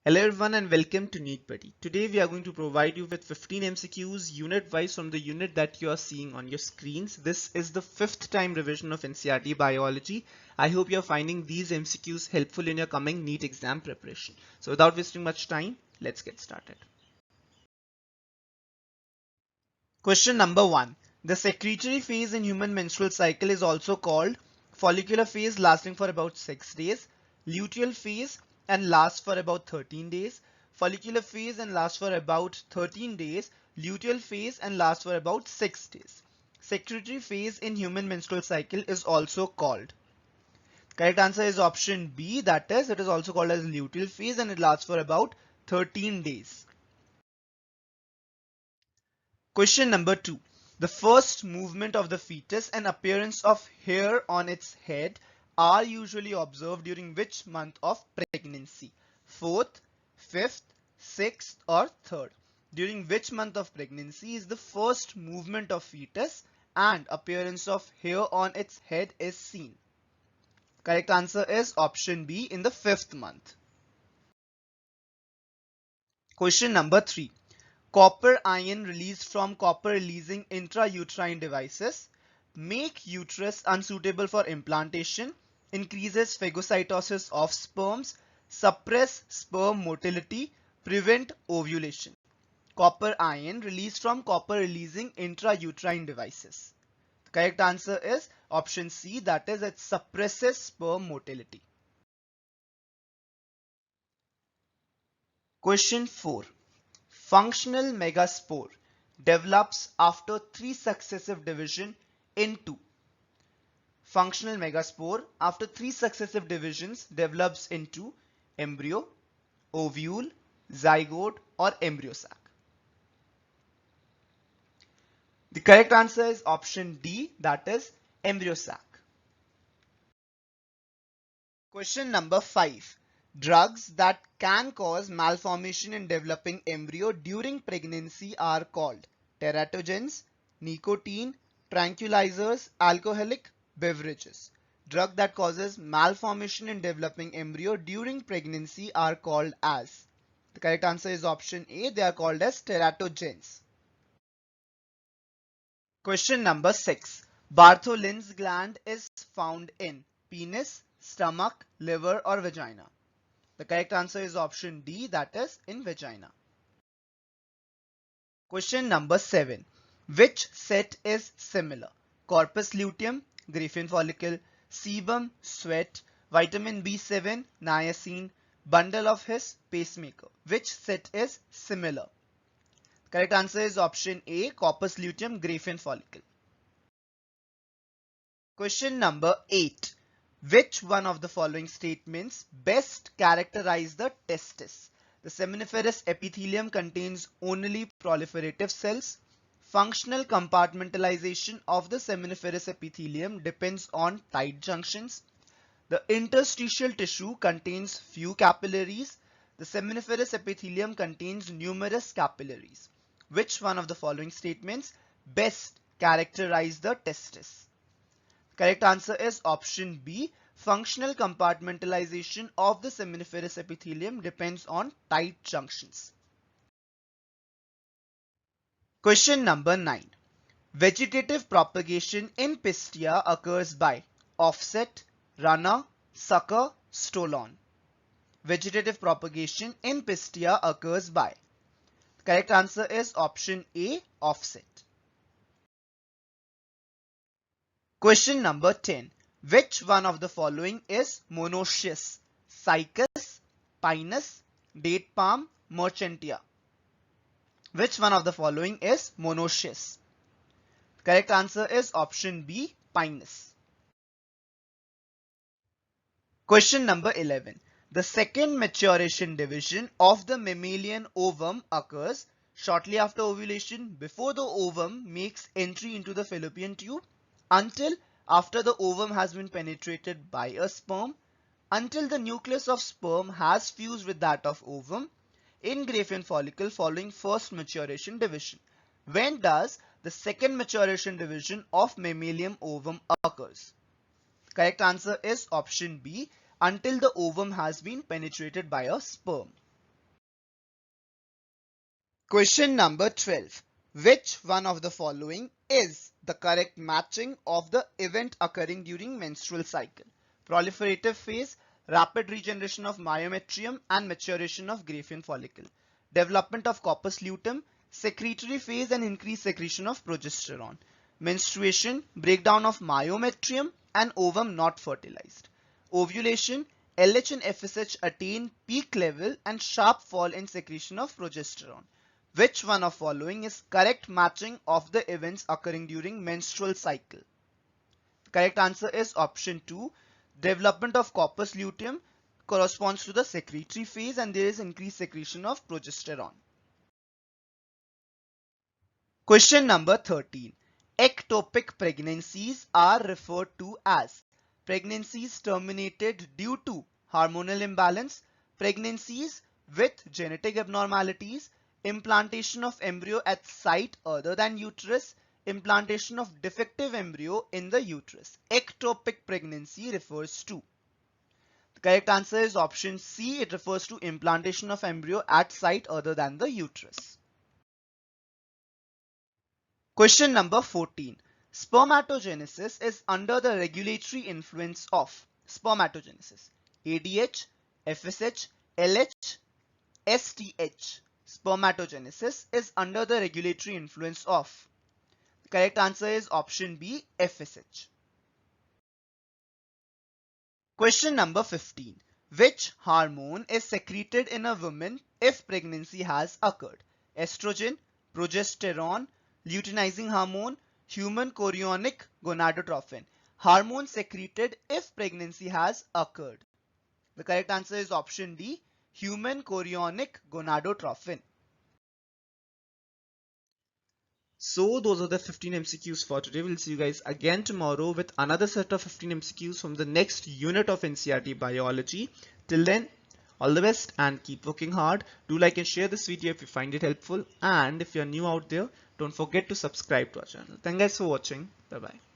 Hello everyone and welcome to NEET Buddy. Today we are going to provide you with 15 MCQs unit wise from the unit that you are seeing on your screens. This is the fifth time revision of NCERT Biology. I hope you are finding these MCQs helpful in your coming NEET exam preparation. So without wasting much time, let's get started. Question number 1. The secretory phase in human menstrual cycle is also called follicular phase, lasting for about 6 days, luteal phase and lasts for about 13 days, follicular phase and lasts for about 13 days, luteal phase and lasts for about 6 days. Secretory phase in human menstrual cycle is also called. Correct answer is option B, that is, it is also called as luteal phase and it lasts for about 13 days. Question number 2. The first movement of the fetus and appearance of hair on its head are usually observed during which month of pregnancy? Fourth, fifth, sixth or third? During which month of pregnancy is the first movement of fetus and appearance of hair on its head is seen? Correct answer is option B, in the fifth month. Question number 3. Copper ion released from copper releasing intrauterine devices make uterus unsuitable for implantation, increases phagocytosis of sperms, suppress sperm motility, prevent ovulation. Copper ion released from copper releasing intrauterine devices. The correct answer is option C, that is, it suppresses sperm motility. Question 4. Functional megaspore develops after 3 successive division into. Functional megaspore after 3 successive divisions develops into embryo, ovule, zygote or embryo sac. The correct answer is option D, that is embryo sac. Question number 5. Drugs that can cause malformation in developing embryo during pregnancy are called teratogens, nicotine, tranquilizers, alcoholic beverages. Drug that causes malformation in developing embryo during pregnancy are called as. The correct answer is option A. They are called as teratogens. Question number 6. Bartholin's gland is found in penis, stomach, liver or vagina. The correct answer is option D, that is in vagina. Question number 7. Which set is similar? Corpus luteum, Graafian follicle, sebum, sweat, vitamin B7, niacin, bundle of His, pacemaker. Which set is similar? Correct answer is option A, corpus luteum, Graafian follicle. Question number 8. Which one of the following statements best characterize the testis? The seminiferous epithelium contains only proliferative cells. Functional compartmentalization of the seminiferous epithelium depends on tight junctions. The interstitial tissue contains few capillaries. The seminiferous epithelium contains numerous capillaries. Which one of the following statements best characterize the testis? Correct answer is option B. Functional compartmentalization of the seminiferous epithelium depends on tight junctions. Question number 9. Vegetative propagation in Pistia occurs by offset, runner, sucker, stolon. Vegetative propagation in Pistia occurs by. Correct answer is option A, offset. Question number 10. Which one of the following is monoecious? Cycas, Pinus, date palm, Merchantia. Which one of the following is monoecious? Correct answer is option B, Pinus. Question number 11. The second maturation division of the mammalian ovum occurs shortly after ovulation, before the ovum makes entry into the fallopian tube, until after the ovum has been penetrated by a sperm, until the nucleus of sperm has fused with that of ovum in Graafian follicle following first maturation division. When does the second maturation division of mammalian ovum occurs? Correct answer is option B, until the ovum has been penetrated by a sperm. Question number 12. Which one of the following is the correct matching of the event occurring during menstrual cycle? Proliferative phase, rapid regeneration of myometrium and maturation of Graafian follicle. Development of corpus luteum, secretory phase and increased secretion of progesterone. Menstruation, breakdown of myometrium and ovum not fertilized. Ovulation, LH and FSH attain peak level and sharp fall in secretion of progesterone. Which one of following is correct matching of the events occurring during menstrual cycle? The correct answer is option 2. Development of corpus luteum corresponds to the secretory phase and there is increased secretion of progesterone. Question number 13. Ectopic pregnancies are referred to as pregnancies terminated due to hormonal imbalance, pregnancies with genetic abnormalities, implantation of embryo at site other than uterus, implantation of defective embryo in the uterus. Ectopic pregnancy refers to. The correct answer is option C. It refers to implantation of embryo at site other than the uterus. Question number 14. Spermatogenesis is under the regulatory influence of spermatogenesis. ADH, FSH, LH, STH. Spermatogenesis is under the regulatory influence of. The correct answer is option B, FSH. Question number 15. Which hormone is secreted in a woman if pregnancy has occurred? Estrogen, progesterone, luteinizing hormone, human chorionic gonadotropin. Hormone secreted if pregnancy has occurred. The correct answer is option D, human chorionic gonadotropin. So those are the 15 MCQs for today. We'll see you guys again tomorrow with another set of 15 MCQs from the next unit of NCERT biology. Till then, all the best and keep working hard. Do like and share this video if you find it helpful. And if you're new out there, don't forget to subscribe to our channel. Thank you guys for watching. Bye bye.